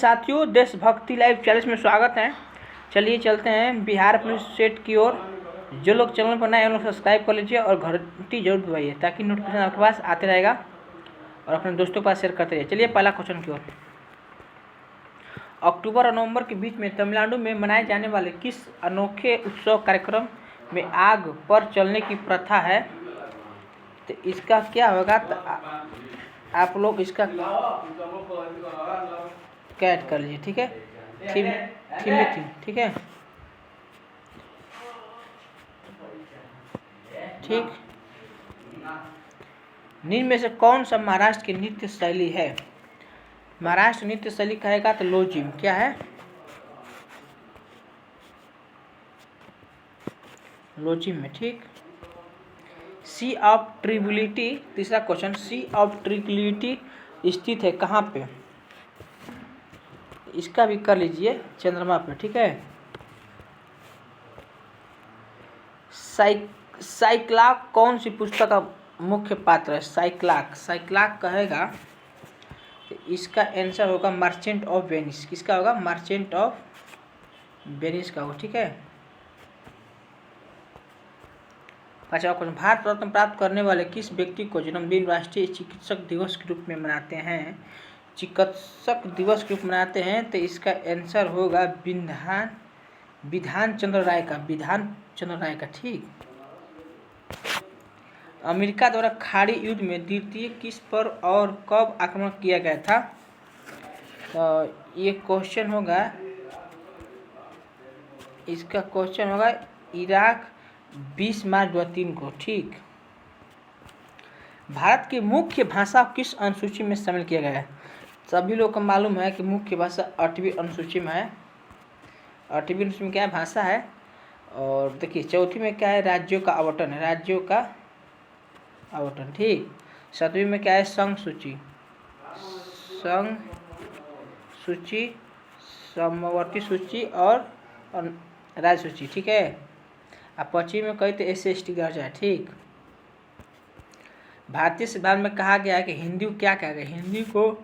साथियों, देशभक्ति live channel में स्वागत है। चलिए चलते हैं बिहार पुलिस सेट की ओर। जो लोग चैनल पर नए हैं उन लोग सब्सक्राइब कर लीजिए और घंटी जरूर दबाइए ताकि नोटिफिकेशन आपके पास आते रहेगा और अपने दोस्तों के पास शेयर करते रहिए। चलिए पहला क्वेश्चन की ओर। अक्टूबर और नवंबर के बीच में तमिलनाडु में मनाए जाने वाले किस अनोखे उत्सव कार्यक्रम में आग पर चलने की प्रथा है? तो इसका क्या होगा? तो आप लोग इसका कैट कर लीजिए, ठीक है। थीम, ठीक है, ठीक। निम्न में से कौन सा महाराष्ट्र की नृत्य शैली है? महाराष्ट्र नृत्य शैली कहेगा तो लोजिम। क्या है? लोजिम में, ठीक। सी ऑफ ट्रिब्यूलिटी, तीसरा क्वेश्चन, सी ऑफ ट्रिब्यूलिटी स्थित है कहाँ पे? इसका भी कर लीजिए चंद्रमा पे, ठीक है। साइक्लाक कौन सी पुस्तक का मुख्य पात्र है? साइक्लाक कहेगा तो इसका आंसर होगा मर्चेंट ऑफ वेनिस। किसका होगा? मर्चेंट ऑफ वेनिस का होगा, ठीक है। पांचवा क्वेश्चन, भारत रत्न प्राप्त करने वाले किस व्यक्ति को जन्मदिन राष्ट्रीय चिकित्सक दिवस के रूप में मनाते हैं? चिकित्सक दिवस के रूप में मनाते हैं तो इसका आंसर होगा विधान चंद्र राय का, ठीक। अमेरिका द्वारा खाड़ी युद्ध में द्वितीय किस पर और कब आक्रमण किया गया था? तो ये क्वेश्चन होगा, इसका क्वेश्चन होगा इराक 20 मार्च 2003 को, ठीक। भारत की मुख्य भाषा किस अनुसूची में शामिल किया गया है? सभी लोग को मालूम है कि मुख्य भाषा 8वीं अनुसूची में है। 8वीं अनुसूची में क्या है? भाषा है। और देखिए चौथी में क्या है? राज्यों का आवंटन है, ठीक। 7वीं में क्या है? संघ सूची, समवर्ती सूची और राज्य सूची, ठीक है। अब 5वीं में कही तो SC/ST दर्जा है, ठीक। भारतीय संविधान में कहा गया है कि हिंदी को क्या कहा गया? हिंदी को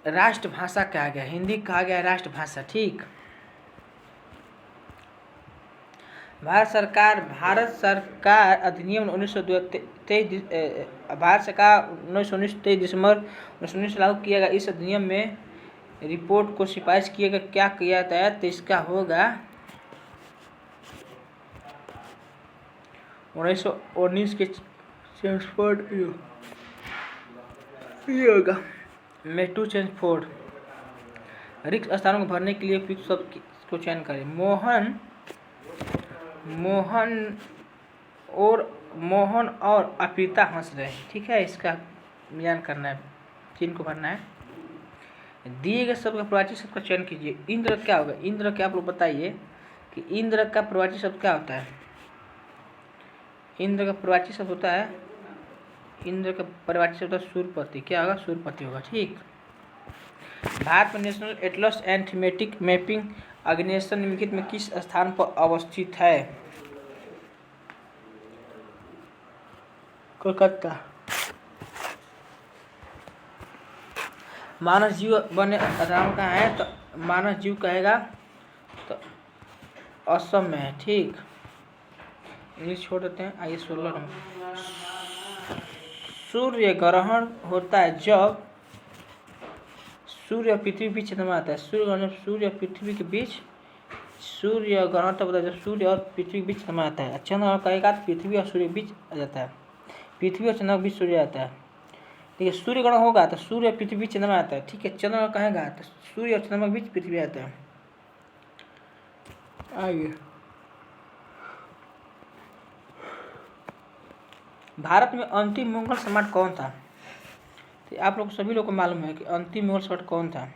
राष्ट्रभाषा कहा गया, हिंदी कहा गया राष्ट्रभाषा, ठीक। भारत सरकार अधिनियम 1923 दिसंबर 1919 लागू किया गया। इस अधिनियम में रिपोर्ट को सिफारिश किया गया, क्या किया जाता है? तो इसका होगा 1919 के चेम्सफोर्ड होगा मेटू चेम्सफोर्ड। रिक्त स्थानों को भरने के लिए उपयुक्त शब्द को चयन करें। मोहन और अपिता हंस रहे हैं, ठीक है। इसका मिलान करना है, चिन्ह को भरना है। दिए गए शब्द का प्रवाची शब्द का चयन कीजिए। इंद्र क्या होगा? इंद्र क्या आप लोग बताइए कि इंद्र का प्रवाची शब्द क्या होता है? इंद्र का प्रवाची शब्द होता है, इंद्र का प्रवाची शब्द सूर्यपति। क्या होगा? सूर्यपति होगा, ठीक। भारत में national atlas and thematic mapping organisation निम्नलिखित में किस स्थान पर अवस्थित है? कोलकाता। मानस जीव बने आधार कहाँ है? तो मानस जीव कहेगा तो असम में है, ठीक। इंग्लिश छोड़ देते हैं। आइए 16 नंबर। सूर्य ग्रहण होता है जब सूर्य और पृथ्वी के बीच चंद्रमा आता है। सूर्य और पृथ्वी के बीच सूर्य ग्रहण तब होता है जब सूर्य और पृथ्वी के बीच चंद्रमा आता है। चंद्रमा कहेगा तो पृथ्वी और सूर्य के बीच आ जाता है, पृथ्वी और चंद्रमा के बीच सूर्य आता है, ठीक है। सूर्य ग्रहण होगा तो सूर्य और पृथ्वी के बीच चंद्रमा आता है, ठीक है। चंद्रमा कहेगा तो सूर्य और चंद्रमा के बीच पृथ्वी आता है। आइए, भारत में अंतिम मुगल सम्राट कौन था? तो आप लोग सभी लोग को मालूम है कि अंतिम मुगल सम्राट कौन था।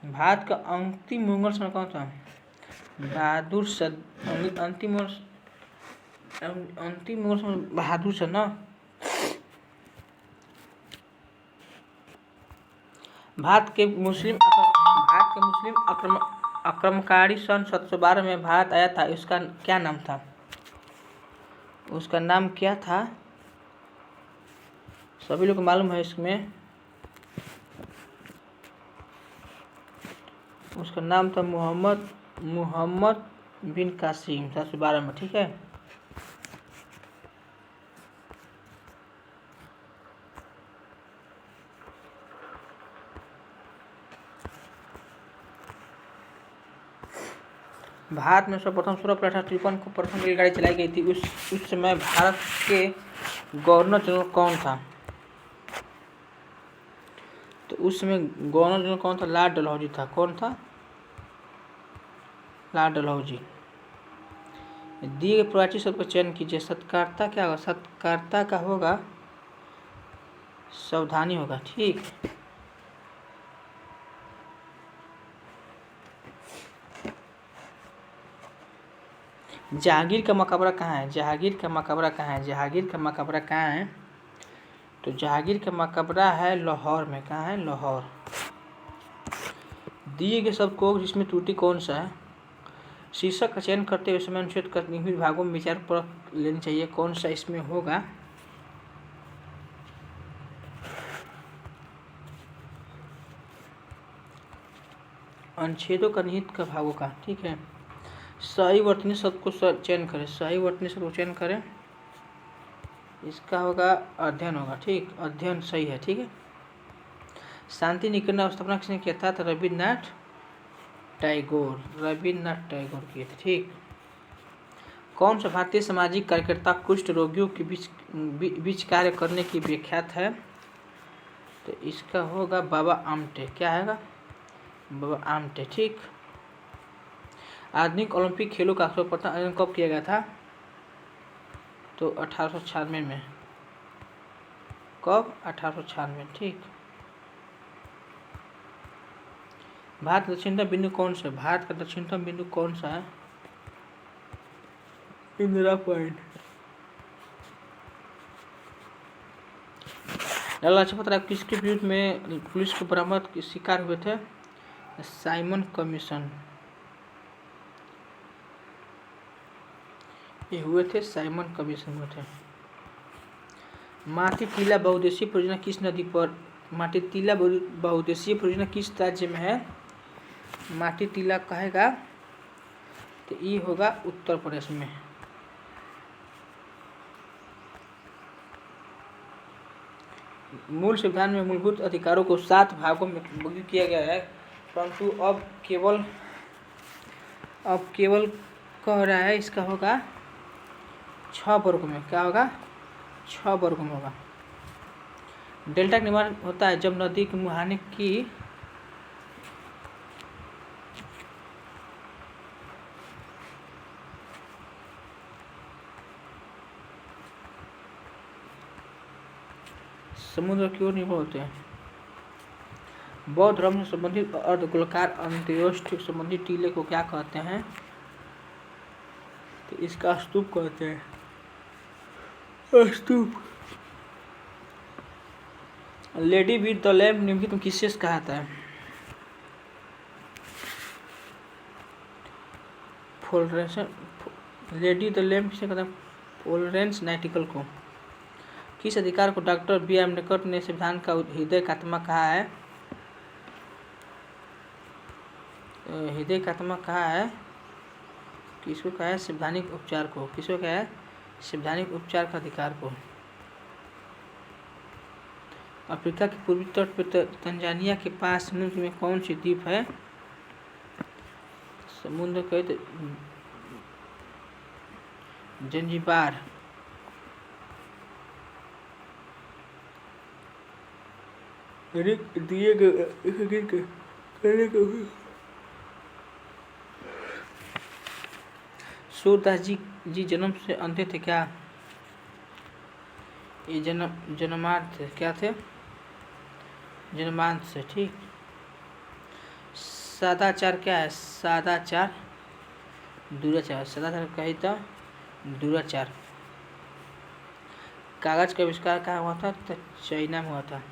भारत का अंतिम मुगल सम्राट कौन था? बहादुर शाह। अंतिम मुगल सम्राट बहादुर शाह ना। भारत के मुस्लिम आक्रमणकारी सन 1712 में भारत आया था, उसका क्या नाम था? उसका नाम क्या था? सभी लोग को मालूम है इसमें उसका नाम था मोहम्मद मोहम्मद बिन कासिम 712 में। ठीक है, भारत में सर्वप्रथम 16 को प्रथम रेलगाड़ी चलाई गई थी। उस समय भारत के गवर्नर जनरल कौन था? तो उस समय गवर्नर जनरल कौन था? लॉर्ड डलहौजी था। कौन था? लॉर्ड डलहौजी। दिए गए प्रवाची शब्द का चयन कीजिए। सत्कारता क्या होगा? सत्कारता का होगा सावधानी होगा। ठीक, जहांगीर का मकबरा कहाँ है? जहांगीर का मकबरा कहाँ है? जहांगीर का मकबरा कहाँ है? तो जहांगीर का मकबरा है लाहौर में। कहाँ है? लाहौर। दिए गए शब्द को जिसमें त्रुटि कौन सा है? शीर्षक का चयन करते हुए समय अनुच्छेद कर निम्न विभागों में विचार परख लेनी चाहिए। कौन सा इसमें होगा? अनुच्छेदों का निहित का भागों का। ठीक है, सही वर्तनी शब्द को चयन करें। सही वर्तनी शब्द को चयन करें। इसका होगा अध्ययन होगा। ठीक, अध्ययन सही है। ठीक है, शांति निकेतन स्थापना किसने किया था? तो रविन्द्रनाथ टैगोर। रविन्द्रनाथ टैगोर किए थे। ठीक, कौन सा भारतीय सामाजिक कार्यकर्ता कुष्ठ रोगियों के बीच कार्य करने की विख्यात है? तो इसका होगा बाबा आमटे। क्या है? बाबा आमटे। ठीक, आधुनिक ओलंपिक खेलों का प्रथम आयोजन कब किया गया था? तो 1896 में। कब? 1896। ठीक, भारत का दक्षिणतम बिंदु कौन सा है? भारत का दक्षिणतम बिंदु कौन सा है? इंदिरा पॉइंट। लाला लाजपत राय किसके विरुद्ध में पुलिस को बरामद के शिकार हुए थे? Simon commission. ये हुए थे, साइमन कमीशन हुए थे। माटी टीला बहुउद्देशीय परियोजना किस नदी पर? माटी टीला बहुउद्देशीय परियोजना किस राज्य में है? माटी टीला कहेगा तो ये होगा उत्तर प्रदेश में। मूल संविधान में मूलभूत अधिकारों को 7 भागों में विभाजित किया गया है, परंतु अब केवल कह रहा है इसका होगा 6 वर्गों में। क्या होगा? 6 वर्गों में होगा। डेल्टा का निर्माण होता है जब नदी के मुहाने की समुद्र की ओर निर्भर होते हैं। बौद्ध धर्म से संबंधित अर्धगोलाकार अंत्योष्ठ संबंधी टीले को क्या कहते हैं? तो इसका स्तूप कहते हैं। स्तूप। लेडी विद द लैम्प निम्नलिखित में किससे कहा जाता है? लेडी द लैम्प किसे कहते हैं? फ्लोरेंस नाइटिंगेल को। किस अधिकार को डॉक्टर बी अम्बेडकर ने संविधान का हृदय का आत्मा कहा है? हृदय का आत्मा कहा है? किसको कहा है? संवैधानिक उपचार को। किसको कहा है? संवैधानिक उपचार का अधिकार को। अफ्रीका के पूर्वी तट पर तंजानिया के पास समुद्र में कौन सी द्वीप है? समुद्र कहे तो जंजीबार। दिए गए सूरदास जी जन्म से अंधे थे क्या? ये जन्मांध थे। क्या थे? जन्मांध से। ठीक, सदाचार क्या है? सदाचार दुराचार। सदाचार कही तो दुराचार। कागज का आविष्कार कहाँ हुआ था? तो चाइना में हुआ था।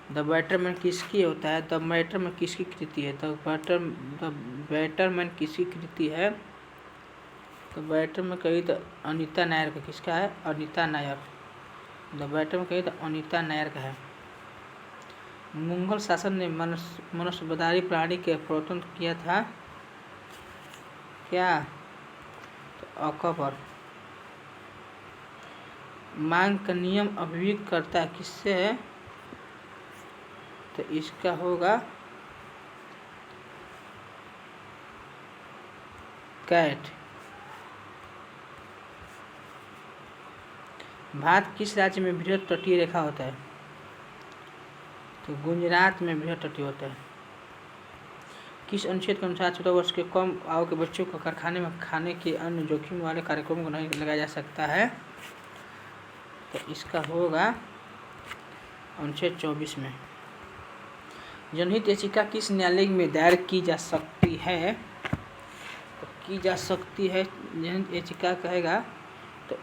द बैटरमैन किसकी होता है? द बैटरमैन किसकी कृति है? द बैटरमैन किसकी कृति है? द बैटरमैन कही तो अनीता नायर का। किसका है? अनीता नायर। द बैटरमैन कही तो अनीता नायर का है। मुगल शासन ने मनुष्यवादी प्राणी के प्रवर्तन किया था क्या? तो अकबर। मांग का नियम अभिव्यक्त करता है किससे है? तो इसका होगा कैट। भारत किस राज्य में बृहद तटीय रेखा होता है? तो गुजरात में बृहद तटीय होता है। किस अनुच्छेद के अनुसार 14 वर्ष के कम आयु के बच्चों को कारखाने में खाने के अन्य जोखिम वाले कार्यक्रमों को नहीं लगाया जा सकता है? तो इसका होगा अनुच्छेद 24 में। जनहित याचिका किस न्यायालय में दायर की जा सकती है? तो की जा सकती है जनहित याचिका कहेगा तो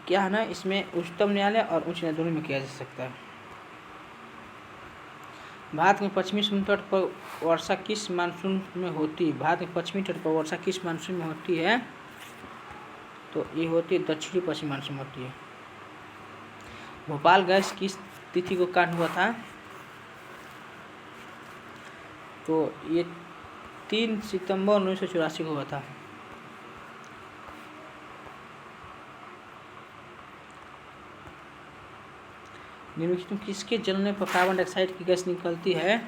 क्या है ना, इसमें उच्चतम न्यायालय और उच्च न्यायालय दोनों में किया जा सकता है। भारत में पश्चिमी समुद्र तट पर वर्षा किस मानसून में होती है? भारत में पश्चिमी तट पर वर्षा किस मानसून में होती है? तो ये होती है दक्षिणी पश्चिमी मानसून में होती है। भोपाल गैस किस तिथि को कांड हुआ था? तो ये 3 सितंबर 1984 को हुआ था। निम्नलिखित में किसके जलने पर कार्बन डाइऑक्साइड की गैस निकलती है?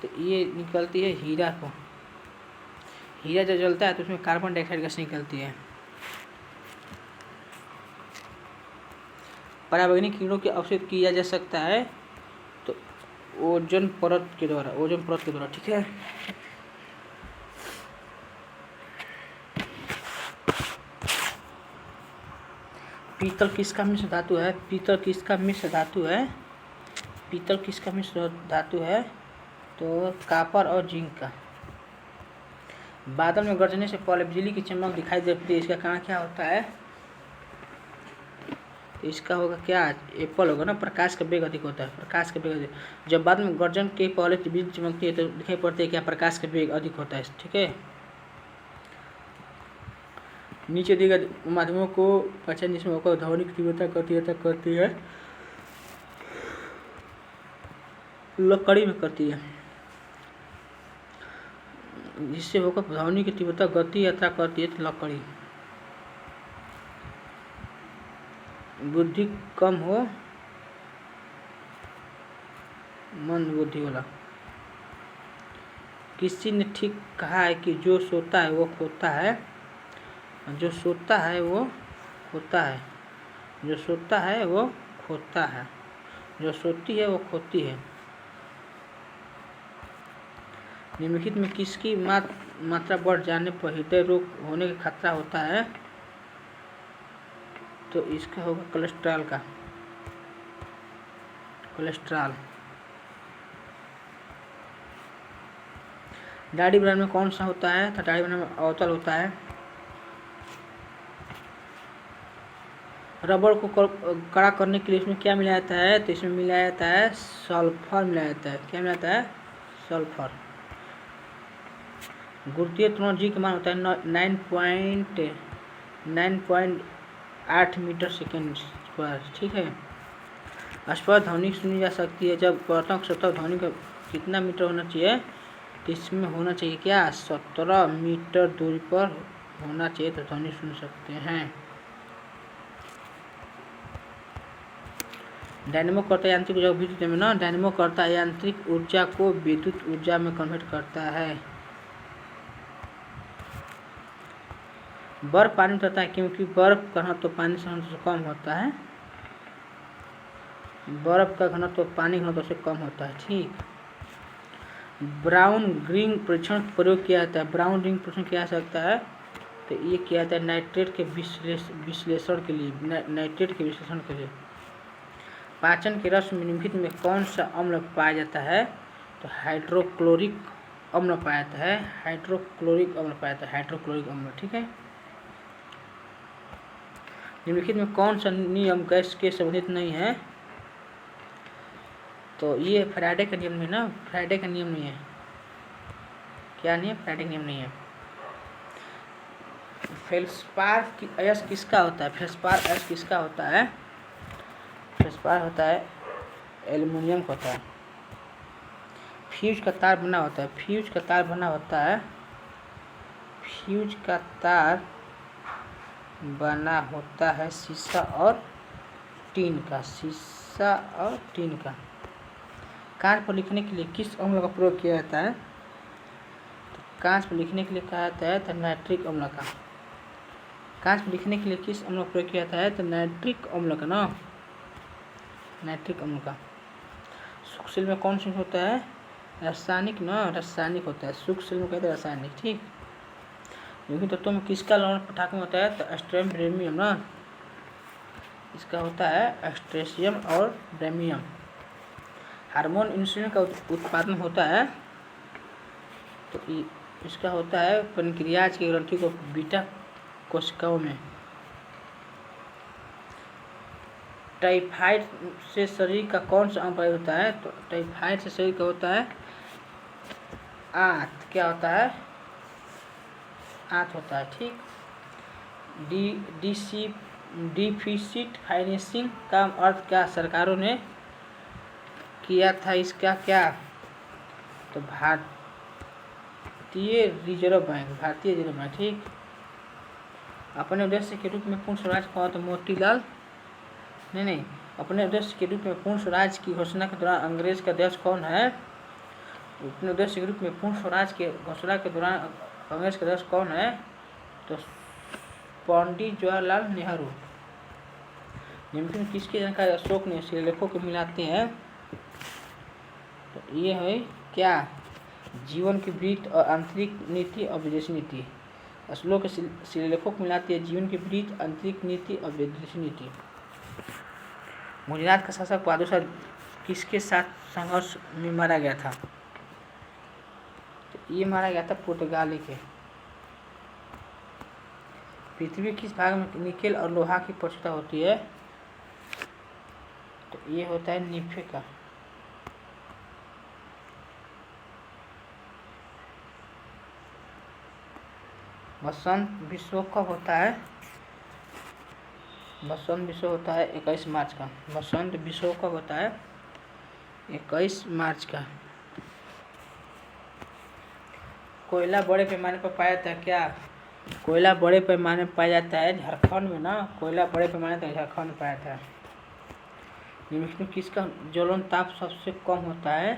तो ये निकलती है हीरा को। हीरा जब जलता है तो उसमें कार्बन डाइऑक्साइड गैस निकलती है। पराबैंगनी किरणों की अवशोषित किया जा सकता है तो ओजोन परत के द्वारा, ठीक है। पीतल किसका मिश्र धातु है? पीतल किसका मिश्र धातु है? तो कापर और जिंक का। बादल में गरजने से पहले बिजली की चमक दिखाई देती है, इसका कारण क्या होता है? तो इसका होगा क्या? एप्पल होगा ना, प्रकाश का वेग अधिक होता है। जब बाद में गर्जन के पहले बिजली चमकती है तो दिखाई पड़ती है क्या? प्रकाश का वेग अधिक होता है, ठीक है। नीचे दिए गए माध्यमों को पहचान जिसमें होकर ध्वनि की तीव्रता करती है लकड़ी में करती है, जिससे होकर ध्वनि की तीव्रता गति यात्रा करती है तो लकड़ी। बुद्धि कम हो मंद बुद्धि वाला। किसी ने ठीक कहा है कि जो सोता है वो खोता है, जो सोता है वो खोता है, जो सोता है वो खोता है, जो सोती है वो खोती है। निम्नलिखित में किसकी मात्रा बढ़ जाने पर हृदय रोग होने का खतरा होता है? तो इसका होगा कोलेस्ट्रॉल का। दाढ़ी बनाने में कौन सा होता है? तो दाढ़ी बनाने में अवतल होता है। रबर को कड़ा करने के लिए इसमें क्या मिलाया जाता है? तो इसमें मिलाया जाता है सल्फर मिलाया जाता है। क्या मिलाया जाता है? सल्फर। गुरुत्वीय त्वरण जी का मान होता है 9.8 मीटर सेकेंड स्क्वायर, ठीक है। स्पर्श ध्वनि सुनी जा सकती है जब परतों की सतह ध्वनि का कितना मीटर होना चाहिए? तो इसमें होना चाहिए क्या? 17 मीटर दूरी पर होना चाहिए तो ध्वनि सुन सकते हैं। डायनेमो कर्ता यांत्रिक ऊर्जा को विद्युत में ना, डायनेमो कर्ता यांत्रिक ऊर्जा को विद्युत ऊर्जा में कन्वर्ट करता है। बर्फ पानी में तैरता है क्योंकि बर्फ का घनत्व पानी से कम होता है। बर्फ का घनत्व पानी घनत्व से कम होता है, ठीक। ब्राउन रिंग परीक्षण प्रयोग किया जाता है। ब्राउन रिंग परीक्षण किया जा सकता है तो ये किया जाता है नाइट्रेट के विश्लेषण के लिए। पाचन के रस में निम्नलिखित में कौन सा अम्ल पाया जाता है? तो हाइड्रोक्लोरिक अम्ल पाया जाता है। हाइड्रोक्लोरिक अम्ल, ठीक है। निम्नलिखित में कौन सा नियम गैस के संबंधित नहीं है? तो ये फैराडे का नियम नहीं ना, फैराडे का नियम नहीं है। क्या नहीं है? फैराडे का नियम नहीं है। फेल्सपार की अयस्क किसका होता है? फेल्सपार अयस्क किसका होता है? फेल्सपार होता है एल्युमिनियम का होता है। फ्यूज का तार बना होता है, फ्यूज का तार बना होता है, फ्यूज का तार बना होता है शीशा और टीन का, शीशा और टीन का। कांच पर लिखने के लिए किस अम्ल का प्रयोग किया जाता है? तो कांच पर लिखने के लिए कहा जाता है तो नाइट्रिक अम्ल का। कांच पर लिखने के लिए किस अम्ल का प्रयोग किया जाता है? तो नाइट्रिक अम्ल का ना, नाइट्रिक अम्ल का। सूक्ष्म में कौन सा होता है? रासायनिक ना, रासायनिक होता है। सूक्ष्म में कहते हैं रासायनिक, ठीक। विभिन्न तत्वों में किसका लवण पटाख में होता है? तो एस्ट्रेम ब्रेमियम ना, इसका होता है एस्ट्रेशियम और ब्रेमियम। हार्मोन इंसुलिन का उत्पादन होता है तो इसका होता है पेनक्रियाज की ग्रंथि को बीटा कोशिकाओं में। टाइफाइड से शरीर का कौन सा अंग प्रभावित होता है? तो टाइफाइड से शरीर का होता है आंत। क्या होता है? आंत होता है, ठीक। डिफिसिट फाइनेंसिंग का अर्थ क्या सरकारों ने किया था? इसका क्या? तो भारतीय रिजर्व बैंक, भारतीय रिजर्व बैंक, ठीक। अपने उद्देश्य के रूप में पूर्ण स्वराज कहा तो मोतीलाल नहीं, अपने उद्देश्य के रूप में पूर्ण स्वराज की घोषणा के दौरान अंग्रेज का अध्यक्ष कौन है? अपने उद्देश्य के रूप में पूर्ण स्वराज के घोषणा के दौरान कांग्रेस का अध्यक्ष कौन है? तो पंडित जवाहरलाल नेहरू। निम्नलिखित में किसकी जानकारी अशोक ने शिलालेखों को मिलाते हैं? तो ये है क्या? जीवन की वृत्त और आंतरिक नीति और विदेशी नीति। अशोक के शिलालेखों को मिलाती है जीवन की वृत्त, आंतरिक नीति और विदेशी नीति। गुजरात का शासक बहादुर शाह किसके साथ संघर्ष में मारा गया था? तो ये मारा गया था पुर्तगाली के। पृथ्वी किस भाग में निकेल और लोहा की प्रचुरता होती है? तो ये होता है निफे का। बसंत विश्व कब होता है? बसंत विश्व होता है 21 मार्च का। बसंत विश्व कब होता है? 21 मार्च का। कोयला बड़े पैमाने पर पाया जाता है क्या? कोयला बड़े पैमाने पर पाया जाता है झारखंड में ना, कोयला बड़े पैमाने पर झारखंड में पाया जाता है। निम्नलिखित में किसका ज्वलन ताप सबसे कम होता है?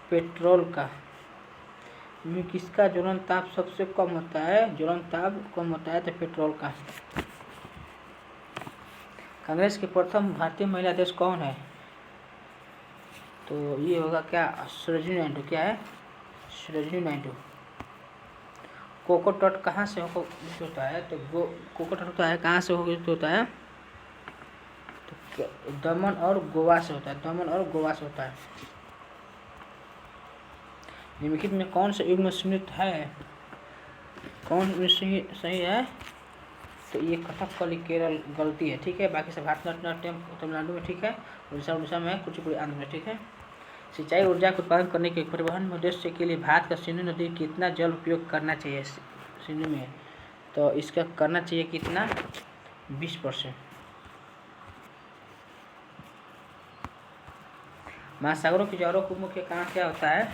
पेट्रोल का। किसका ज्वलन ताप सबसे कम होता है? ज्वलन ताप कम होता है तो पेट्रोल का। कांग्रेस के प्रथम भारतीय महिला अध्यक्ष कौन है? तो ये होगा क्या? सरोजिनी नायडू। क्या है? सरोजिनी नायडू। कोकोटट कहाँ से होता है? तो कोकोटट होता है कहाँ से होता है? तो दमन और गोवा से होता है, दमन और गोवा से होता है। निम्नलिखित में कौन सा युग्म संयुक्त है? कौन सही है? तो ये कथकली केरल गलती है, ठीक है। बाकी सब भारतनाट्यम तमिलनाडु में, ठीक है। उड़ीसा में, कुचिपुड़ी आंध्र में, ठीक है। सिंचाई ऊर्जा का उत्पादन करने के परिवहन उद्देश्य के लिए भारत का सिंधु नदी कितना जल उपयोग करना चाहिए? सिंधु में तो इसका करना चाहिए कितना? 20%। महासागरों के ज्वारों को मुख्य कारण क्या होता है?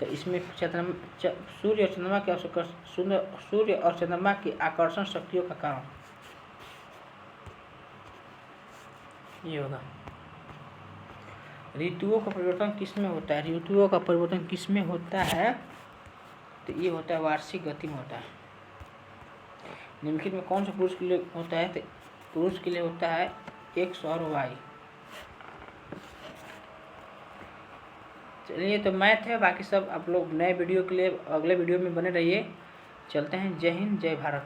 तो इसमें सूर्य और चंद्रमा की आकर्षण शक्तियों का कारण ये होगा। ऋतुओं का परिवर्तन किसमें होता है? ऋतुओं का परिवर्तन किसमें होता है? तो ये होता है वार्षिक गति में होता है। निम्नलिखित में कौन सा पुरुष के लिए होता है? तो पुरुष के लिए होता है X और Y। चलिए, तो मैथ है, बाकी सब आप लोग नए वीडियो के लिए अगले वीडियो में बने रहिए। चलते हैं। जय हिंद, जय भारत।